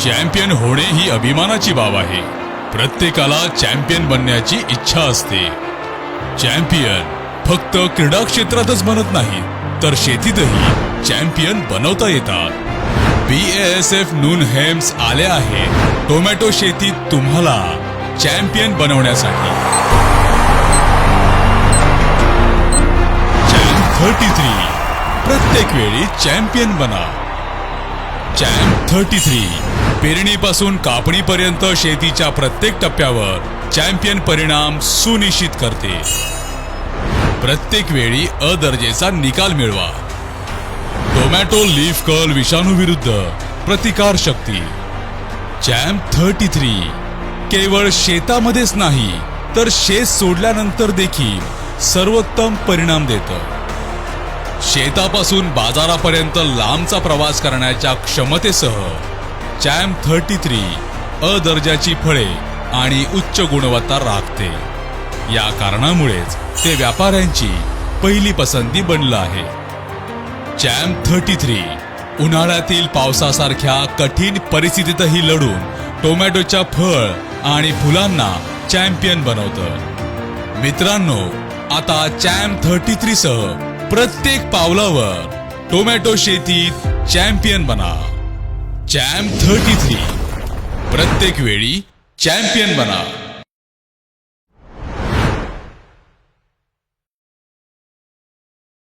Champion होणे ही अभिमानाची बाब आहे. प्रत्येकाला चॅम्पियन बनण्याची इच्छा असते. चॅम्पियन फक्त क्रीडा क्षेत्रातच बनत नाही, तर शेतीतही चॅम्पियन बनवता येतात. BASF नूनहेम्स आले आहे टोमॅटो शेतीत तुम्हाला चॅम्पियन बनवण्यासाठी. चॅम्प 33 प्रत्येक वेळी चॅम्पियन बना. चॅम्प 33 पेरणीपासून कापणीपर्यंत शेतीच्या प्रत्येक टप्प्यावर चॅम्पियन परिणाम सुनिश्चित करते. प्रत्येक वेळी अ दर्जेचा निकाल मिळवा. टोमॅटो लीफ कर्ल विषाणू विरुद्ध प्रतिकार शक्ती. चॅम्प 33 केवळ शेतामध्येच नाही, तर शेत सोडल्यानंतर देखील सर्वोत्तम परिणाम देतं. शेतापासून बाजारापर्यंत लांबचा प्रवास करण्याच्या क्षमतेसह चॅम्प 33 अ दर्जाची फळे आणि उच्च गुणवत्ता राखते. या कारणामुळेच ते व्यापाऱ्यांची पहिली पसंती बनलं आहे. चॅम्प 33 उन्हाळ्यातील पावसासारख्या कठीण परिस्थितीतही लढून टोमॅटोच्या फळ आणि फुलांना चॅम्पियन बनवतं. मित्रांनो, आता चॅम्प 33 सह प्रत्येक पावलावर टोमॅटो शेतीत चॅम्पियन बना. चॅम्प 33 प्रत्येक वेळी चॅम्पियन बना.